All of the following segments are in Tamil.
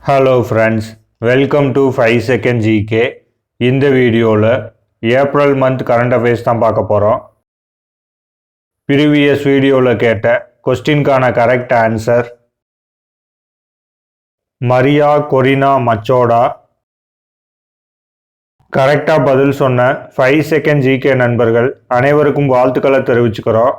Hello friends, welcome to 5 second GK. இந்த வீடியோவில் ஏப்ரல் மந்த் கரண்ட் அஃபேர்ஸ் தான் பார்க்க போகிறோம். ப்ரீவியஸ் வீடியோவில் கேட்ட கொஸ்டின்கான கரெக்ட் ஆன்சர் மரியா கொரினா மச்சோடா. கரெக்டாக பதில் சொன்ன 5 செகண்ட் ஜிகே நண்பர்கள் அனைவருக்கும் வாழ்த்துக்களை தெரிவிச்சுக்கிறோம்.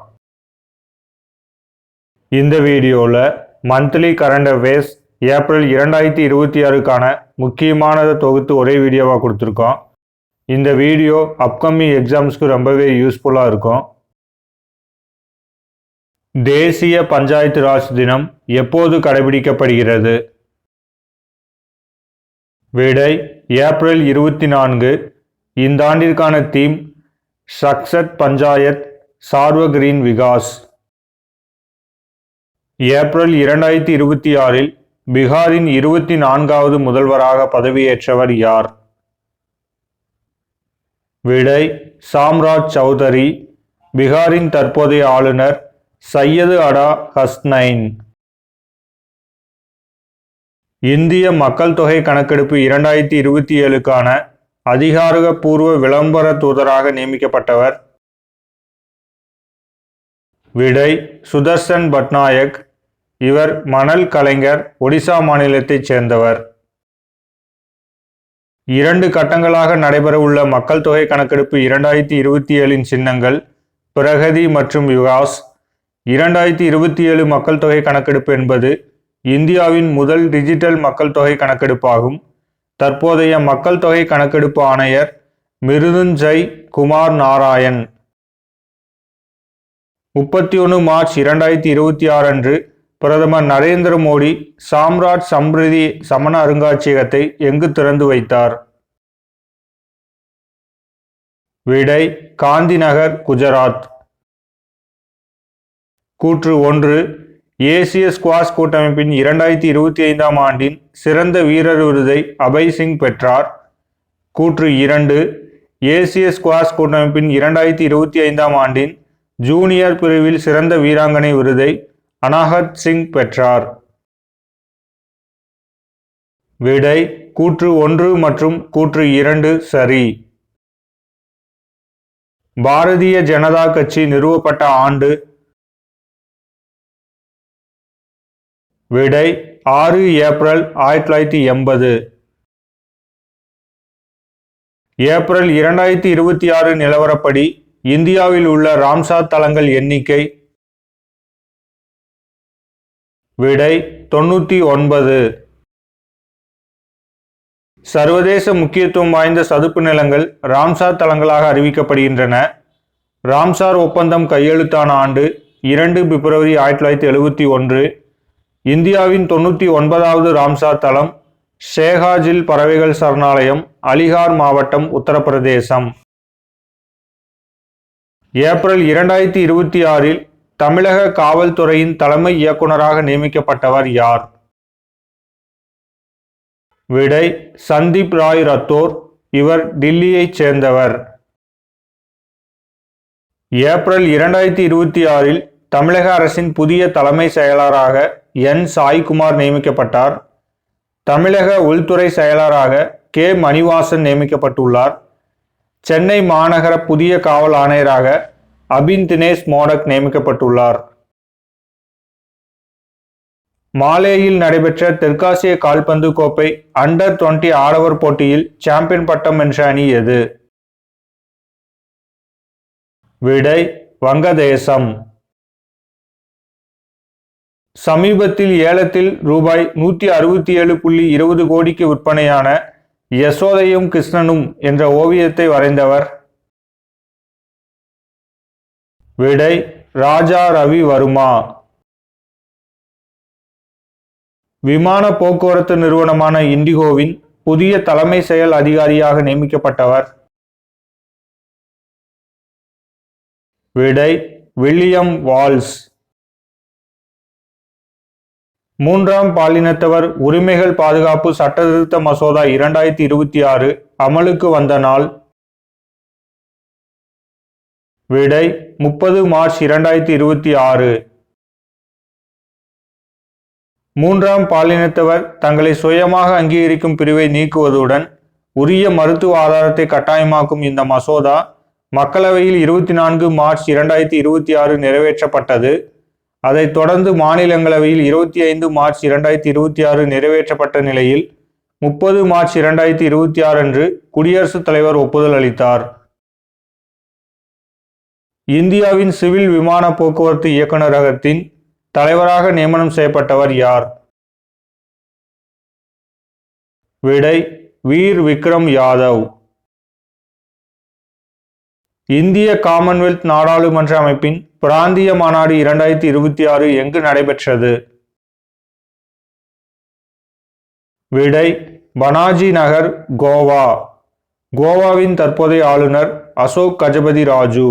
இந்த வீடியோவில் மந்த்லி கரண்ட் அஃபேர்ஸ் ஏப்ரல் 2026க்கான முக்கியமானதை தொகுத்து ஒரே வீடியோவாக கொடுத்துருக்கோம். இந்த வீடியோ அப்கமிங் எக்ஸாம்ஸ்க்கு ரொம்பவே யூஸ்ஃபுல்லாக இருக்கும். தேசிய பஞ்சாயத்து ராஜ் தினம் எப்போது கடைபிடிக்கப்படுகிறது? விடை ஏப்ரல் 24. இந்த ஆண்டிற்கான தீம் சக்சத் பஞ்சாயத் சார்வக்ரீன் விகாஸ். ஏப்ரல் 2026இல் பீகாரின் 24வது முதல்வராக பதவியேற்றவர் யார்? விடை சாம்ராஜ் சௌதரி. பீகாரின் தற்போதைய ஆளுநர் சையது அடா ஹஸ்னைன். இந்திய மக்கள் தொகை கணக்கெடுப்பு 2027க்கான அதிகாரப்பூர்வ விளம்பர தூதராக நியமிக்கப்பட்டவர்? விடை சுதர்சன் பட்நாயக். இவர் மணல் கலைஞர், ஒடிசா மாநிலத்தைச் சேர்ந்தவர். 2 கட்டங்களாக நடைபெறவுள்ள மக்கள் தொகை கணக்கெடுப்பு 2027இன் சின்னங்கள் பிரகதி மற்றும் விகாஸ். 2027 மக்கள் தொகை கணக்கெடுப்பு என்பது இந்தியாவின் முதல் டிஜிட்டல் மக்கள் தொகை கணக்கெடுப்பாகும். தற்போதைய மக்கள் தொகை கணக்கெடுப்பு ஆணையர் மிருதுஞ்சய் குமார் நாராயண். 31 மார்ச் 2026 அன்று பிரதமர் நரேந்திர மோடி சாம்ராஜ் சம்ரிதி சமண அருங்காட்சியகத்தை எங்கு திறந்து வைத்தார்? விடை காந்தி நகர், குஜராத். கூற்று 1. ஏசிய ஸ்குவாஷ் கூட்டமைப்பின் 2025ஆம் ஆண்டின் சிறந்த வீரர் விருதை அபய் சிங் பெற்றார். கூற்று 2. ஏசிய ஸ்குவாஷ் கூட்டமைப்பின் 2025ஆம் ஆண்டின் ஜூனியர் பிரிவில் சிறந்த வீராங்கனை விருதை அனாஹத் சிங் பெற்றார். விடை கூற்று 1 மற்றும் கூற்று 2 சரி. பாரதிய ஜனதா கட்சி நிறுவப்பட்ட ஆண்டு? விடை 6 ஏப்ரல் 1980. ஏப்ரல் 2026 நிலவரப்படி இந்தியாவில் உள்ள ராம்சார் தலங்கள் எண்ணிக்கை? விடை 99. சர்வதேச முக்கியத்துவம் வாய்ந்த சதுப்பு நிலங்கள் ராம்சார் தலங்களாக அறிவிக்கப்படுகின்றன. ராம்சார் ஒப்பந்தம் கையெழுத்தான ஆண்டு 2 பிப்ரவரி 1971. இந்தியாவின் 99வது ராம்சார் தலம் ஷேகாஜில் பறவைகள் சரணாலயம், அலிகார் மாவட்டம், உத்தரப்பிரதேசம். ஏப்ரல் 2026இல் தமிழக காவல்துறையின் தலைமை இயக்குநராக நியமிக்கப்பட்டவர் யார்? விடை சந்தீப் ராய் ரத்தோர். இவர் டில்லியைச் சேர்ந்தவர். ஏப்ரல் 2026இல் தமிழக அரசின் புதிய தலைமை செயலராக என் சாய்குமார் நியமிக்கப்பட்டார். தமிழக உள்துறை செயலராக கே மணிவாசன் நியமிக்கப்பட்டுள்ளார். சென்னை மாநகர புதிய காவல் ஆணையராக அபின் தினேஷ் மோடக் நியமிக்கப்பட்டுள்ளார். மாலேயில் நடைபெற்ற தெற்காசிய கால்பந்து கோப்பை அண்டர் 20 ஆடவர் போட்டியில் சாம்பியன் பட்டம் வென்ற அணி எது? விடை வங்கதேசம். சமீபத்தில் ஏலத்தில் ரூபாய் 167.20 கோடிக்கு விற்பனையான யசோதையும் கிருஷ்ணனும் என்ற ஓவியத்தை வரைந்தவர்? விடை ராஜா ரவி வர்மா. விமான போக்குவரத்து நிறுவனமான இண்டிகோவின் புதிய தலைமை செயல் அதிகாரியாக நியமிக்கப்பட்டவர்? விடை வில்லியம் வால்ஸ். 3ஆம் பாலினத்தவர் உரிமைகள் பாதுகாப்பு சட்டத்திருத்த மசோதா 2026 அமலுக்கு வந்த நாள்? விடை 30 மார்ச் 2026. மூன்றாம் பாலினத்தவர் தங்களை சுயமாக அங்கீகரிக்கும் பிரிவை நீக்குவதுடன் உரிய மருத்துவ ஆதாரத்தை கட்டாயமாக்கும் இந்த மசோதா மக்களவையில் 24 மார்ச் 2026 நிறைவேற்றப்பட்டது. அதைத் தொடர்ந்து மாநிலங்களவையில் 25 மார்ச் 2026 நிறைவேற்றப்பட்ட நிலையில் 30 மார்ச் 2026 அன்று குடியரசுத் தலைவர் ஒப்புதல் அளித்தார். இந்தியாவின் சிவில் விமான போக்குவரத்து இயக்குநரகத்தின் தலைவராக நியமனம் செய்யப்பட்டவர் யார்? விடை வீர் விக்ரம் யாதவ். இந்திய காமன்வெல்த் நாடாளுமன்ற அமைப்பின் பிராந்திய மாநாடு 2026 எங்கு நடைபெற்றது? விடை பனாஜி நகர், கோவா. கோவாவின் தற்போதைய ஆளுநர் அசோக் கஜபதி ராஜு.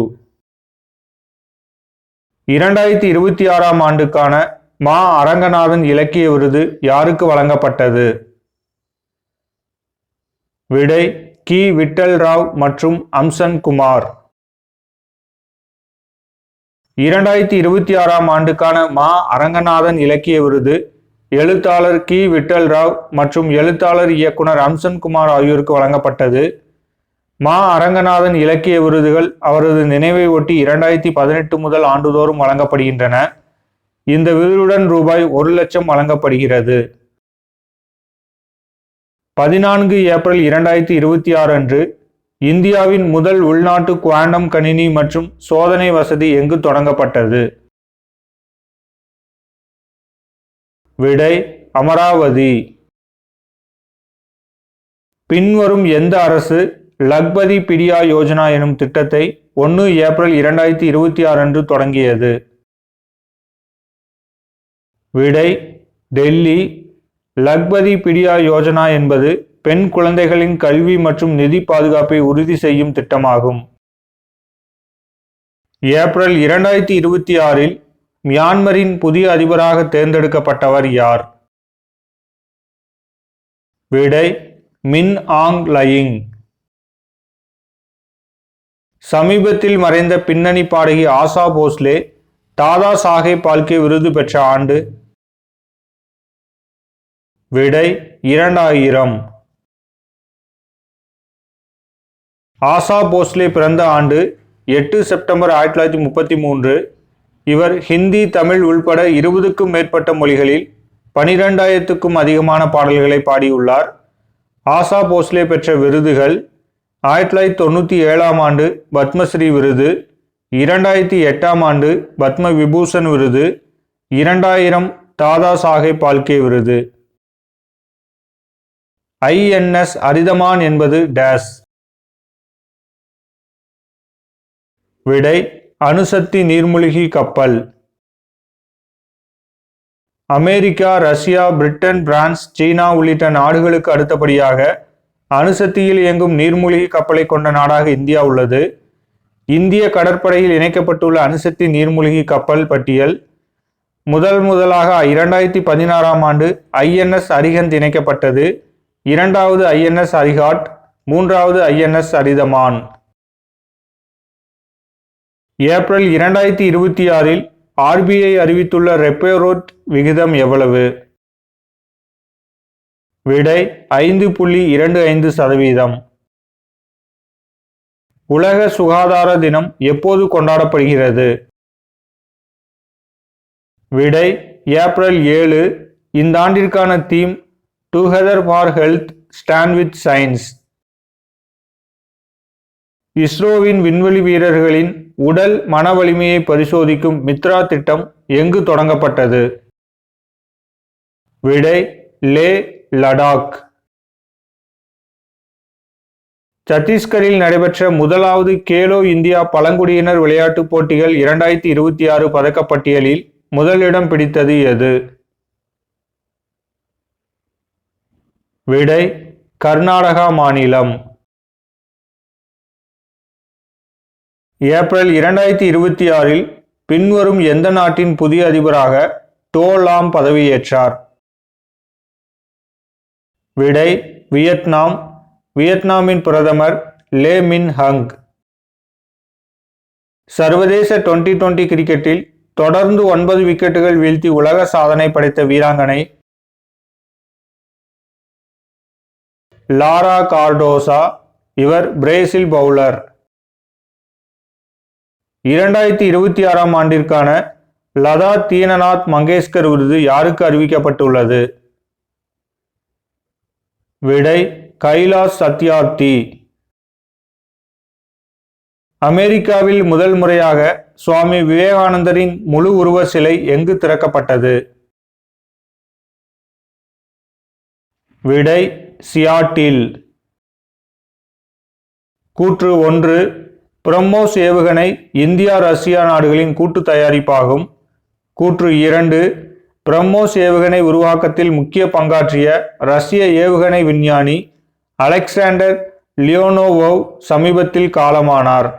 2026 ஆண்டுக்கான மா அரங்கநாதன் இலக்கிய விருது யாருக்கு வழங்கப்பட்டது? விடை கி. விட்டல் ராவ் மற்றும் அம்சன் குமார். 2026 ஆண்டுக்கான மா அரங்கநாதன் இலக்கிய விருது எழுத்தாளர் கி. விட்டல் ராவ் மற்றும் எழுத்தாளர் இயக்குனர் அம்சன் குமார் ஆகியோருக்கு வழங்கப்பட்டது. மா அரங்கநாதன் இலக்கிய விருதுகள் அவரது நினைவை ஒட்டி 2018 முதல் ஆண்டுதோறும் வழங்கப்படுகின்றன. இந்த விருதுடன் ரூபாய் 1 லட்சம் வழங்கப்படுகிறது. 14 ஏப்ரல் 2026 அன்று இந்தியாவின் முதல் உள்நாட்டு குவாண்டம் கணினி மற்றும் சோதனை வசதி எங்கு தொடங்கப்பட்டது? விடை அமராவதி. பின்வரும் எந்த அரசு லக்பதி பிடியா யோஜனா எனும் திட்டத்தை 1 ஏப்ரல் 2026 அன்று தொடங்கியது? விடை டெல்லி. லக்பதி பிடியா யோஜனா என்பது பெண் குழந்தைகளின் கல்வி மற்றும் நிதி பாதுகாப்பை உறுதி செய்யும் திட்டமாகும். ஏப்ரல் 2026 மியான்மரின் புதிய அதிபராக தேர்ந்தெடுக்கப்பட்டவர் யார்? விடை மின் ஆங் லயிங். சமீபத்தில் மறைந்த பின்னணி பாடகி ஆஷா போஸ்லே தாதா சாஹேப் பால்கே விருது பெற்ற ஆண்டு? விடை 2000. ஆஷா போஸ்லே பிறந்த ஆண்டு 8 செப்டம்பர் 1933. இவர் ஹிந்தி, தமிழ் உள்பட 20க்கும் மேற்பட்ட மொழிகளில் 12,000க்கும் அதிகமான பாடல்களை பாடியுள்ளார். ஆஷா போஸ்லே பெற்ற விருதுகள்: 1997 ஆண்டு பத்மஸ்ரீ விருது, 2008 ஆண்டு பத்ம விபூஷன் விருது, 2000 தாதா சாஹேப் பால்கே விருது. INS அரிதமான் என்பது டேஸ்? விடை அணுசக்தி நீர்மூழ்கி கப்பல். அமெரிக்கா, ரஷ்யா, பிரிட்டன், பிரான்ஸ், சீனா உள்ளிட்ட நாடுகளுக்கு அடுத்தபடியாக அணுசக்தியில் இயங்கும் நீர்மூழ்கி கப்பலை கொண்ட நாடாக இந்தியா உள்ளது. இந்திய கடற்படையில் இணைக்கப்பட்டுள்ள அணுசக்தி நீர்மூழ்கி கப்பல் பட்டியல்: முதலாக 2016 ஆண்டு INS அரிஹந்த் இணைக்கப்பட்டது. 2வது INS அரிஹாட், 3வது INS அரிதமான். ஏப்ரல் 2026 RBI அறிவித்துள்ள ரெப்போ ரேட் விகிதம் எவ்வளவு? விடை 5.25%. உலக சுகாதார தினம் எப்போது கொண்டாடப்படுகிறது? விடை ஏப்ரல் 7. இந்த ஆண்டிற்கான theme together for health, stand with science. இஸ்ரோவின் விண்வெளி வீரர்களின் உடல் மன வலிமையை பரிசோதிக்கும் மித்ரா திட்டம் எங்கு தொடங்கப்பட்டது? விடை லே லடாக். சத்தீஸ்கரில் நடைபெற்ற முதலாவது கேலோ இந்தியா பழங்குடியினர் விளையாட்டுப் போட்டிகள் 2026 பதக்கப்பட்டியலில் முதலிடம் பிடித்தது எது? விடை கர்நாடகா மாநிலம். ஏப்ரல் 2026 பின்வரும் எந்த நாட்டின் புதிய அதிபராக டோ லாம் பதவியேற்றார்? விடை வியட்நாம். வியட்நாமின் பிரதமர் லே மின் ஹங். சர்வதேச டுவெண்டி கிரிக்கெட்டில் தொடர்ந்து 9 விக்கெட்டுகள் வீழ்த்தி உலக சாதனை படைத்த வீராங்கனை லாரா கார்டோசா, இவர் பிரேசில் பவுலர். 2026ஆம் ஆண்டிற்கான லதா தீனநாத் மங்கேஷ்கர் விருது யாருக்கு அறிவிக்கப்பட்டுள்ளது? விடை கைலாஷ் சத்யார்த்தி. அமெரிக்காவில் முதல் முறையாக சுவாமி விவேகானந்தரின் முழு உருவ சிலை எங்கு திறக்கப்பட்டது? விடை சியாட்டில். கூற்று 1, பிரம்மோஸ் ஏவுகணை இந்தியா ரஷ்யா நாடுகளின் கூட்டு தயாரிப்பாகும். கூற்று 2, பிரம்மோஸ் ஏவுகணை உருவாக்கத்தில் முக்கிய பங்காற்றிய ரஷ்ய ஏவுகணை விஞ்ஞானி அலெக்சாண்டர் லியோனோவ் சமீபத்தில் காலமானார்.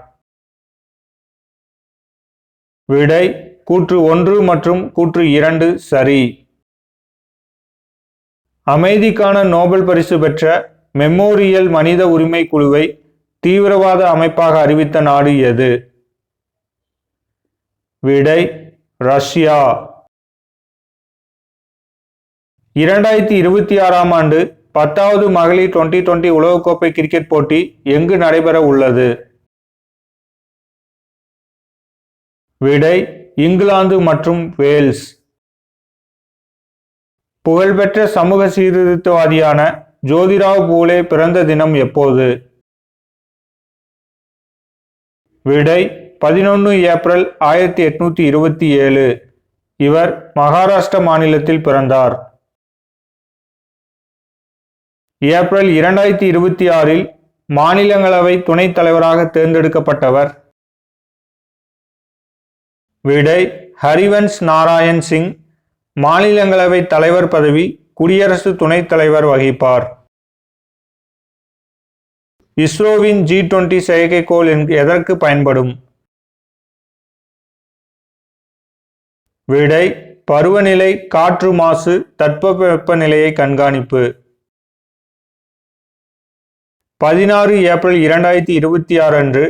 விடை கூற்று 1 மற்றும் கூற்று 2 சரி. அமைதிக்கான நோபல் பரிசு பெற்ற மெமோரியல் மனித உரிமை குழுவை தீவிரவாத அமைப்பாக அறிவித்த நாடு எது? விடை ரஷ்யா. 2026ஆம் ஆண்டு 10வது மகளிர் டி20 உலகக்கோப்பை கிரிக்கெட் போட்டி எங்கு நடைபெற உள்ளது? விடை இங்கிலாந்து மற்றும் வேல்ஸ். புகழ்பெற்ற சமூக சீர்திருத்தவாதியான ஜோதிராவ் பூலே பிறந்த தினம் எப்போது? விடை 11 ஏப்ரல் 1827. இவர் மகாராஷ்டிர மாநிலத்தில் பிறந்தார். ஏப்ரல் 2026இல் மாநிலங்களவை துணைத் தலைவராக தேர்ந்தெடுக்கப்பட்டவர்? விடை ஹரிவன்ஸ் நாராயண் சிங். மாநிலங்களவை தலைவர் பதவி குடியரசு துணைத் தலைவர் வகிப்பார். இஸ்ரோவின் G20 செயற்கைக்கோள் எதற்கு பயன்படும்? விடை பருவநிலை, காற்று மாசு, தட்பவெப்பநிலையை கண்காணிப்பு. 16 ஏப்ரல் 2026 அன்று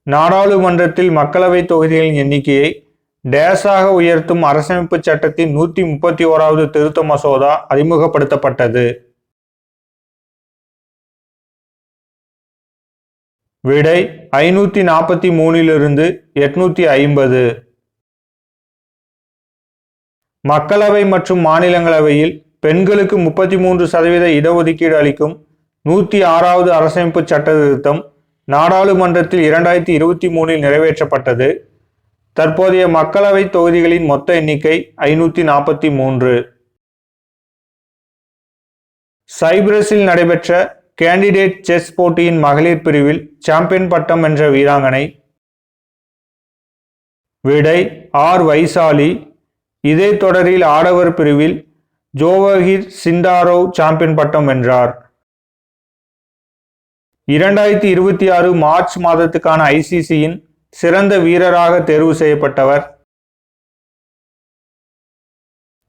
நாடாளுமன்றத்தில் மக்களவை தொகுதிகளின் எண்ணிக்கையை டேஸாக உயர்த்தும் அரசமைப்பு சட்டத்தின் 131வது திருத்த மசோதா அறிமுகப்படுத்தப்பட்டது. விடை 543 850. மக்களவை மற்றும் மாநிலங்களவையில் பெண்களுக்கு 33% இடஒதுக்கீடு அளிக்கும் 106வது அரசமைப்பு சட்ட திருத்தம் நாடாளுமன்றத்தில் 2023இல் நிறைவேற்றப்பட்டது. தற்போதைய மக்களவை தொகுதிகளின் மொத்த எண்ணிக்கை 543. சைப்ரஸில் நடைபெற்ற கேண்டிடேட் செஸ் போட்டியின் மகளிர் பிரிவில் சாம்பியன் பட்டம் வென்ற வீராங்கனை? விடை ஆர் வைசாலி. இதே தொடரில் ஆடவர் பிரிவில் ஜோவஹிர் சிண்டாரோவ் சாம்பியன் பட்டம் வென்றார். 2026 மார்ச் மாதத்துக்கான ஐசிசியின் சிறந்த வீரராக தேர்வு செய்யப்பட்டவர்?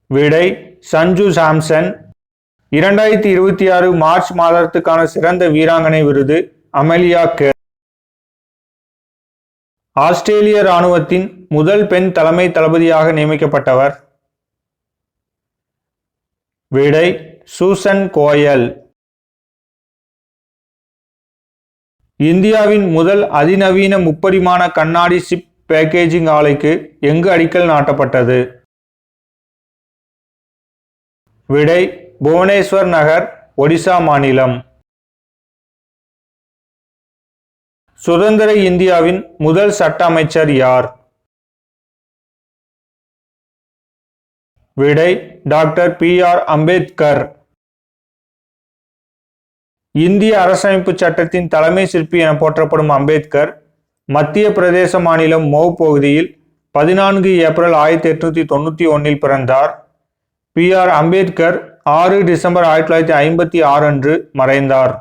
விடை சஞ்சு சாம்சன். 2026 மார்ச் மாதத்துக்கான சிறந்த வீராங்கனை விருது அமெலியா கேர். ஆஸ்திரேலிய இராணுவத்தின் முதல் பெண் தலைமை தளபதியாக நியமிக்கப்பட்டவர்? விடை சூசன் கோயல். இந்தியாவின் முதல் அதிநவீன முப்பரிமாண கண்ணாடி சிப் பேக்கேஜிங் ஆலைக்கு எங்கு அடிக்கல் நாட்டப்பட்டது? விடை புவனேஸ்வர் நகர், ஒடிசா மாநிலம். சுதந்திர இந்தியாவின் முதல் சட்ட அமைச்சர் யார்? விடை டாக்டர் PR அம்பேத்கர். இந்திய அரசமைப்பு சட்டத்தின் தலைமை சிற்பி என போற்றப்படும் அம்பேத்கர் மத்திய பிரதேச மாநிலம் மௌ பகுதியில் 14 ஏப்ரல் 1891 பிறந்தார். PR அம்பேத்கர் 6 டிசம்பர் 1956 அன்று மறைந்தார்.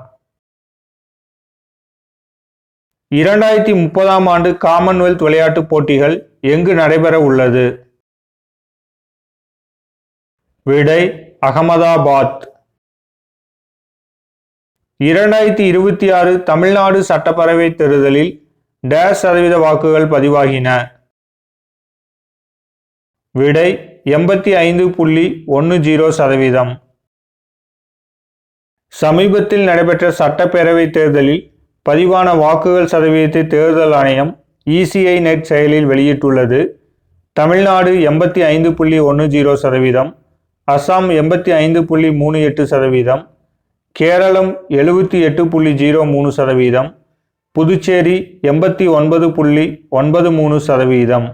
2030ஆம் ஆண்டு காமன்வெல்த் விளையாட்டுப் போட்டிகள் எங்கு நடைபெற உள்ளது? விடை அகமதாபாத். 2026 தமிழ்நாடு சட்டப்பேரவை தேர்தலில் டேஷ் சதவீத வாக்குகள் பதிவாகின? விடை 85.10%. சமீபத்தில் நடைபெற்ற சட்டப்பேரவை தேர்தலில் பதிவான வாக்குகள் சதவீதத்தை தேர்தல் ஆணையம் இசிஐ நெட் செயலில் வெளியிட்டுள்ளது. தமிழ்நாடு 85.10%, அசாம் 85.38%, கேரளம் 78.03%, புதுச்சேரி 89.93%.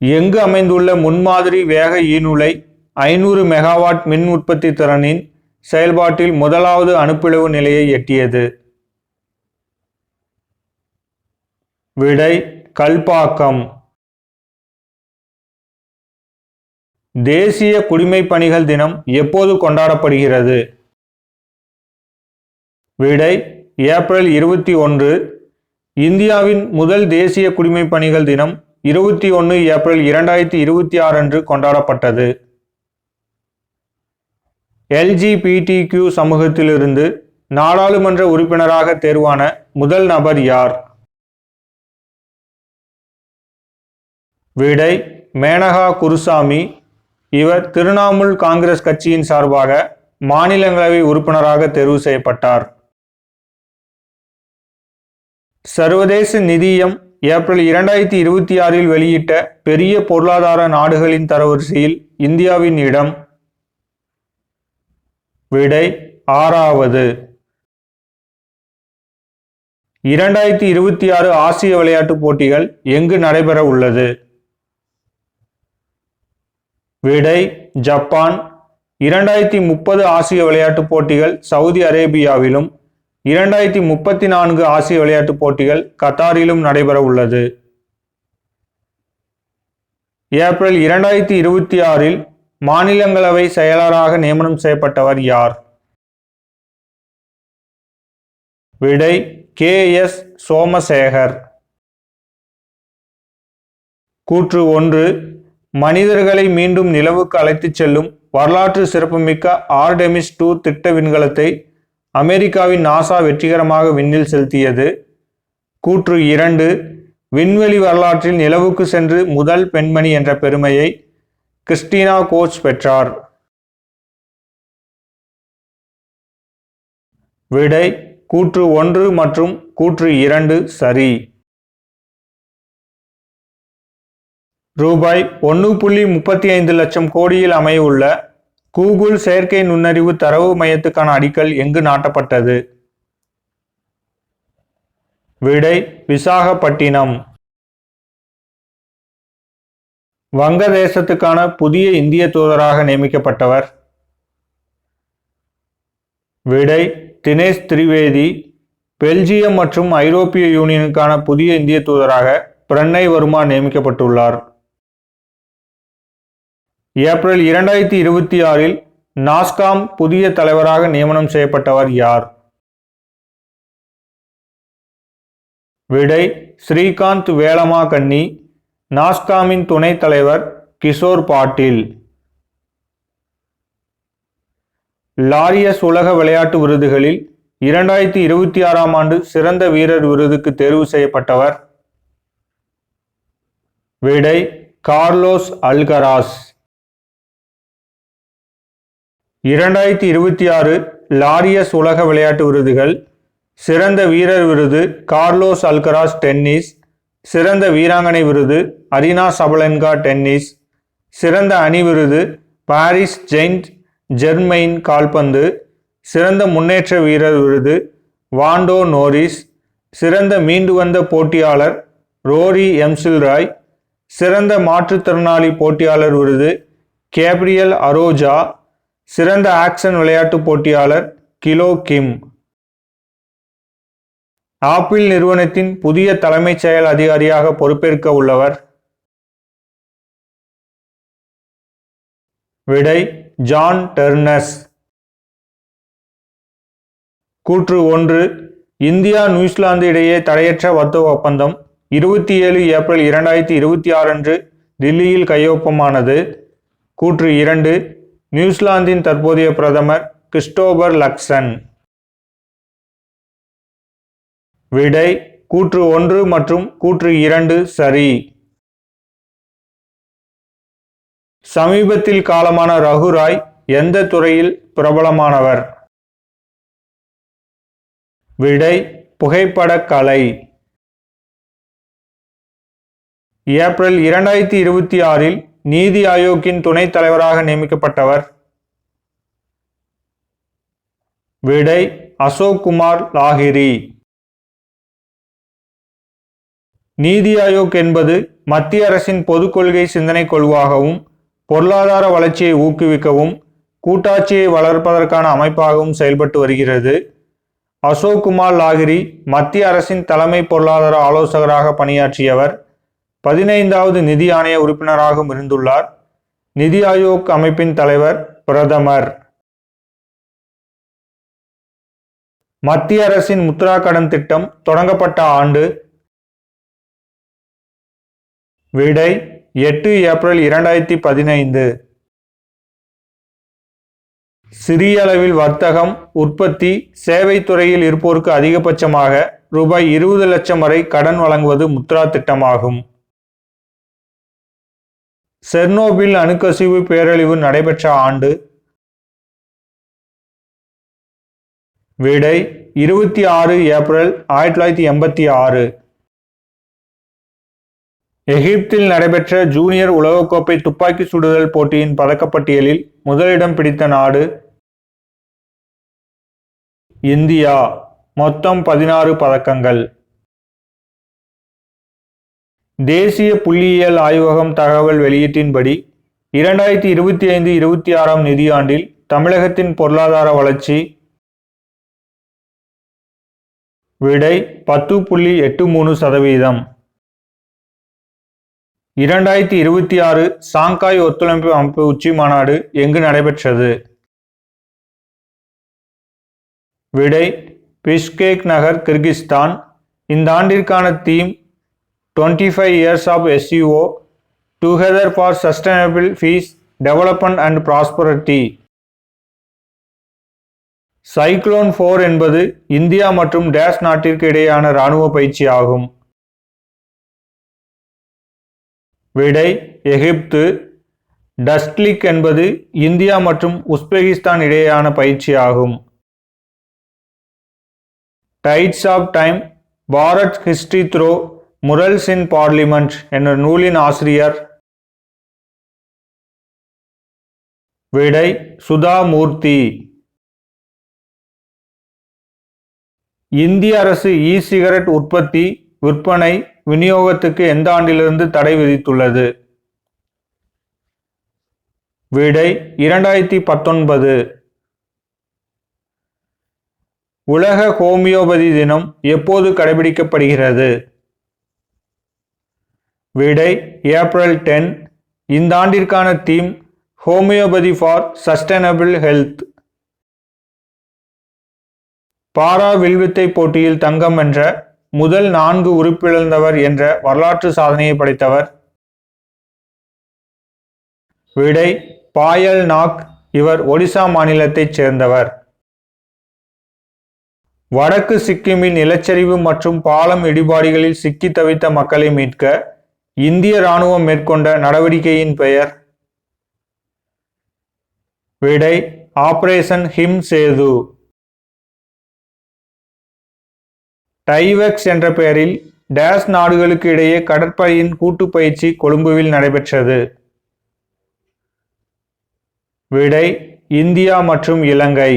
எங்கு அமைந்துள்ள முன்மாதிரி வேக ஈநுலை 500 மெகாவாட் மின் உற்பத்தி திறனின் செயல்பாட்டில் முதலாவது அணுப்பிளவு நிலையை எட்டியது? விடை கல்பாக்கம். தேசிய குடிமைப்பணிகள் தினம் எப்போது கொண்டாடப்படுகிறது? விடை ஏப்ரல் 21. இந்தியாவின் முதல் தேசிய குடிமைப்பணிகள் தினம் 21 ஏப்ரல் 2026 அன்று கொண்டாடப்பட்டது. LGBTQ சமூகத்திலிருந்து நாடாளுமன்ற உறுப்பினராக தேர்வான முதல் நபர் யார்? விடை மேனகா குருசாமி. இவர் திரிணாமுல் காங்கிரஸ் கட்சியின் சார்பாக மாநிலங்களவை உறுப்பினராக தேர்வு செய்யப்பட்டார். சர்வதேச நிதியம் ஏப்ரல் 2026 வெளியிட்ட பெரிய பொருளாதார நாடுகளின் தரவரிசையில் இந்தியாவின் இடம்? விடை 6வது. 2026 ஆசிய விளையாட்டுப் போட்டிகள் எங்கு நடைபெற உள்ளது? விடை ஜப்பான். 2030 ஆசிய விளையாட்டுப் போட்டிகள் சவுதி அரேபியாவிலும், 2034 ஆசிய விளையாட்டுப் போட்டிகள் கத்தாரிலும் நடைபெற உள்ளது. ஏப்ரல் 2026 மாநிலங்களவை செயலராக நியமனம் செய்யப்பட்டவர் யார்? விடை KS சோமசேகர். கூற்று 1. மனிதர்களை மீண்டும் நிலவுக்கு அழைத்துச் செல்லும் வரலாற்று சிறப்புமிக்க ஆர்டெமிஸ் 2 திட்ட விண்கலத்தை அமெரிக்காவின் நாசா வெற்றிகரமாக விண்ணில் செலுத்தியது. கூற்று 2. விண்வெளி வரலாற்றில் நிலவுக்கு சென்று முதல் பெண்மணி என்ற பெருமையை கிறிஸ்டினா கோச் பெற்றார். விடை கூற்று 1 மற்றும் கூற்று 2 சரி. ரூபாய் 1.35 லட்சம் கோடியில் அமையவுள்ள கூகுள் செயற்கை நுண்ணறிவு தரவு மையத்துக்கான அடிக்கல் எங்கு நாட்டப்பட்டது? விடை விசாகப்பட்டினம். வங்கதேசத்துக்கான புதிய இந்திய தூதராக நியமிக்கப்பட்டவர்? விடை தினேஷ் திரிவேதி. பெல்ஜியம் மற்றும் ஐரோப்பிய யூனியனுக்கான புதிய இந்திய தூதராக பிரணய் வர்மா நியமிக்கப்பட்டுள்ளார். ஏப்ரல் 2026 நாஸ்காம் புதிய தலைவராக நியமனம் செய்யப்பட்டவர் யார்? விடை ஸ்ரீகாந்த் வேலமாகண்ணி. நாஸ்காமின் துணைத் தலைவர் கிஷோர் பாட்டீல். லாரியஸ் உலக விளையாட்டு விருதுகளில் 2026 ஆண்டு சிறந்த வீரர் விருதுக்கு தேர்வு செய்யப்பட்டவர்? விடை கார்லோஸ் அல்கராஸ். 2026 லாரியஸ் உலக விளையாட்டு விருதுகள்: சிறந்த வீரர் விருது கார்லோஸ் அல்கராஸ் டென்னிஸ், சிறந்த வீராங்கனை விருது அரினா சபலென்கா டென்னிஸ், சிறந்த அணி விருது பாரிஸ் செயின்ட் ஜெர்மெயின் கால்பந்து, சிறந்த முன்னேற்ற வீரர் விருது வாண்டோ நோரிஸ், சிறந்த மீண்டு வந்த போட்டியாளர் ரோரி எம்சில்ராய், சிறந்த மாற்றுத்திறனாளி போட்டியாளர் விருது கேப்ரியல் அரோஜா, சிறந்த ஆக்சன் விளையாட்டு போட்டியாளர் கிலோ கிம். ஆப்பிள் நிறுவனத்தின் புதிய தலைமைச் செயல் அதிகாரியாக பொறுப்பேற்க உள்ளவர்? விடை ஜான் டெர்னஸ். கூற்று 1. இந்தியா நியூசிலாந்து இடையே தடையற்ற வர்த்தக ஒப்பந்தம் 27 ஏப்ரல் 2026 அன்று தில்லியில் கையொப்பமானது. கூற்று 2. நியூசிலாந்தின் தற்போதைய பிரதமர் கிறிஸ்டோபர் லக்சன். விடை கூற்று 1 மற்றும் கூற்று 2 சரி. சமீபத்தில் காலமான ரகுராய் எந்த துறையில் பிரபலமானவர்? விடை புகைப்படக் கலை. ஏப்ரல் 2026 நீதி ஆயோக்கின் துணைத் தலைவராக நியமிக்கப்பட்டவர்? விடை அசோக் குமார் லாகிரி. நீதி ஆயோக் என்பது மத்திய அரசின் பொது கொள்கை சிந்தனை குழுவாகவும் பொருளாதார வளர்ச்சியை ஊக்குவிக்கவும் கூட்டாட்சியை வளர்ப்பதற்கான அமைப்பாகவும் செயல்பட்டு வருகிறது. அசோக் குமார் லாகிரி மத்திய அரசின் தலைமை பொருளாதார ஆலோசகராக பணியாற்றியவர். 15வது நிதி ஆணைய உறுப்பினராகவும் இருந்துள்ளார். நிதி ஆயோக் அமைப்பின் தலைவர் பிரதமர். மத்திய அரசின் முத்ரா கடன் திட்டம் தொடங்கப்பட்ட ஆண்டு? விடை 8 ஏப்ரல் 2015. சிறிய அளவில் வர்த்தகம், உற்பத்தி, சேவை துறையில் இருப்போருக்கு அதிகபட்சமாக ரூபாய் 20 லட்சம் வரை கடன் வழங்குவது முத்ரா திட்டமாகும். செர்னோபில் அணுக்கசிவு பேரழிவு நடைபெற்ற ஆண்டு? விடை 26 ஏப்ரல் 1986. எகிப்தில் நடைபெற்ற ஜூனியர் உலகக்கோப்பை துப்பாக்கி சுடுதல் போட்டியின் பதக்கப்பட்டியலில் முதலிடம் பிடித்த நாடு? இந்தியா. மொத்தம் 16 பதக்கங்கள். தேசிய புள்ளியியல் ஆய்வகம் தகவல் வெளியீட்டின்படி 2025-26 நிதியாண்டில் தமிழகத்தின் பொருளாதார வளர்ச்சி? விடை 10.83%. 2026 சாங்காய் ஒத்துழைப்பு அமைப்பு உச்சி மாநாடு எங்கு நடைபெற்றது? விடை பிஷ்கேக் நகர், கிர்கிஸ்தான். இந்த ஆண்டிற்கான theme 25 years of SCO Together for Sustainable Peace, Development and Prosperity. Cyclone 4 என்பது இந்தியா மற்றும் டேஷ் நாட்டிற்கு இடையேயான இராணுவ பயிற்சி ஆகும். விடை எகிப்து. டஸ்ட்லிக் என்பது இந்தியா மற்றும் உஸ்பெகிஸ்தான் இடையேயான பயிற்சி ஆகும். Tides of time, Bharat history through murals in parliament என்ற நூலின் ஆசிரியர்? விடை சுதா மூர்த்தி. இந்திய அரசு இ சிகரெட் உற்பத்தி, விற்பனை, விநியோகத்துக்கு எந்த ஆண்டிலிருந்து தடை விதித்துள்ளது? விடை 2019. உலக ஹோமியோபதி தினம் எப்போது கடைபிடிக்கப்படுகிறது? விடை ஏப்ரல் 10. இந்த ஆண்டிற்கான theme homeopathy for sustainable health. Para வில்வித்தை போட்டியில் தங்கம் வென்ற முதல் 4 உறுப்பிழந்தவர் என்ற வரலாற்று சாதனையை படைத்தவர்? விடை பாயல் நாக். இவர் ஒடிசா மாநிலத்தைச் சேர்ந்தவர். வடக்கு சிக்கிமின் நிலச்சரிவு மற்றும் பாலம் இடிபாடுகளில் சிக்கி தவித்த மக்களை மீட்க இந்திய இராணுவம் மேற்கொண்ட நடவடிக்கையின் பெயர்? விடை ஆபரேஷன் ஹிம் சேது. டைவெக்ஸ் என்ற பெயரில் டேஷ் நாடுகளுக்கு இடையே கடற்படையின் கூட்டு பயிற்சி கொழும்புவில் நடைபெற்றது? விடை இந்தியா மற்றும் இலங்கை.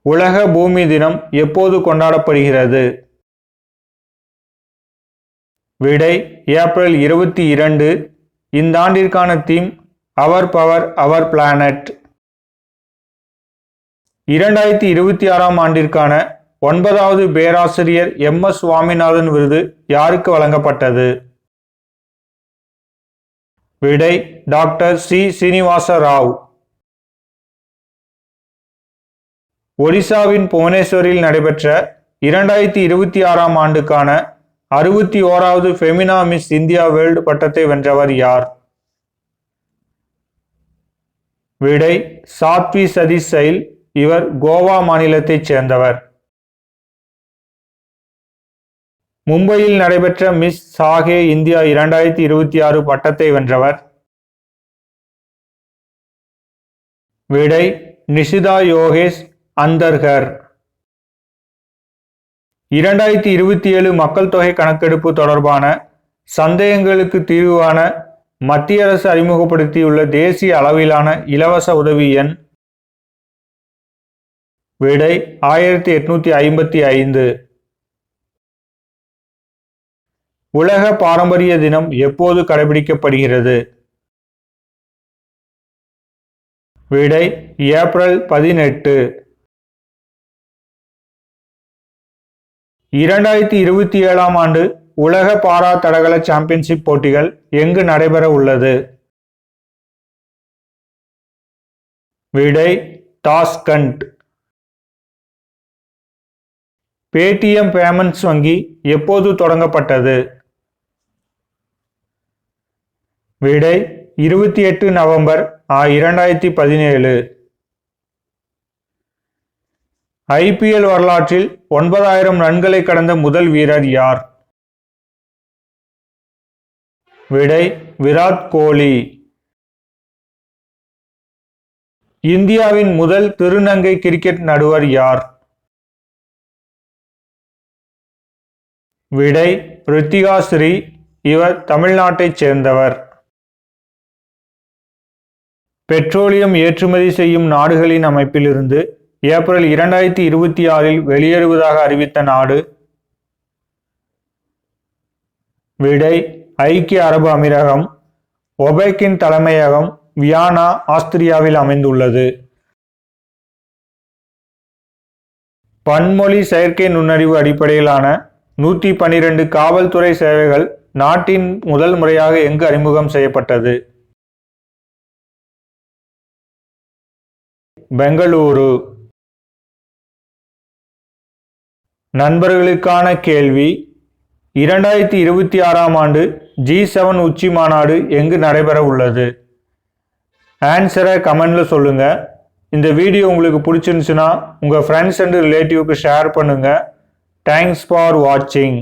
உலக பூமி தினம் எப்போது கொண்டாடப்படுகிறது? விடை ஏப்ரல் 22. இந்த ஆண்டிற்கான theme our power our planet. 2026 ஆண்டிற்கான 9வது பேராசிரியர் MS சுவாமிநாதன் விருது யாருக்கு வழங்கப்பட்டது? விடை டாக்டர் சி சீனிவாச ராவ். ஒடிசாவின் புவனேஸ்வரில் நடைபெற்ற 2026 ஆண்டுக்கான 61வது ஃபெமினா மிஸ் இந்தியா வேர்ல்டு பட்டத்தை வென்றவர் யார்? விடை சாத்வி சதீஷ் சைல். இவர் கோவா மாநிலத்தைச் சேர்ந்தவர். மும்பையில் நடைபெற்ற மிஸ் சாகே இந்தியா 2026 பட்டத்தை வென்றவர்? விடை நிஷிதா யோகேஷ் அந்தர்கர். 2027 மக்கள் தொகை கணக்கெடுப்பு தொடர்பான சந்தேகங்களுக்கு தீர்வு காண மத்திய அரசு அறிமுகப்படுத்தியுள்ள தேசிய அளவிலான இலவச உதவி எண்? விடை 1855. உலக பாரம்பரிய தினம் எப்போது கடைபிடிக்கப்படுகிறது? விடை ஏப்ரல் 18. 2027 ஆண்டு உலக பாரா தடகள சாம்பியன்ஷிப் போட்டிகள் எங்கு நடைபெற உள்ளது? விடை தாஷ்கண்ட். பேடிஎம் பேமெண்ட்ஸ் வங்கி எப்போது தொடங்கப்பட்டது? விடை 28 நவம்பர் 2017. ஐபிஎல் வரலாற்றில் 9000 ரன்களை கடந்த முதல் வீரர் யார்? விடை விராட் கோலி. இந்தியாவின் முதல் திருநங்கை கிரிக்கெட் நடுவர் யார்? விடை ரித்திகா ஸ்ரீ. இவர் தமிழ்நாட்டைச் சேர்ந்தவர். பெட்ரோலியம் ஏற்றுமதி செய்யும் நாடுகளின் அமைப்பிலிருந்து ஏப்ரல் 2026 வெளியேறுவதாக அறிவித்த நாடு? விடை ஐக்கிய அரபு அமீரகம். ஒபெக்கின் தலைமையகம் வியன்னா, ஆஸ்திரியாவில் அமைந்துள்ளது. பன்மொழி செயற்கை நுண்ணறிவு அடிப்படையிலான 112 காவல்துறை சேவைகள் நாட்டின் முதல் முறையாக எங்கு அறிமுகம் செய்யப்பட்டது? பெங்களூரு. நண்பர்களுக்கான கேள்வி: 2026 ஆண்டு G7 உச்சி மாநாடு எங்கு நடைபெற உள்ளது? ஆன்சரை கமெண்ட்ல சொல்லுங்க. இந்த வீடியோ உங்களுக்கு பிடிச்சிருந்துச்சுன்னா உங்க ஃப்ரெண்ட்ஸ் அண்ட் ரிலேட்டிவ்க்கு ஷேர் பண்ணுங்க. தேங்க்ஸ் ஃபார் வாட்சிங்.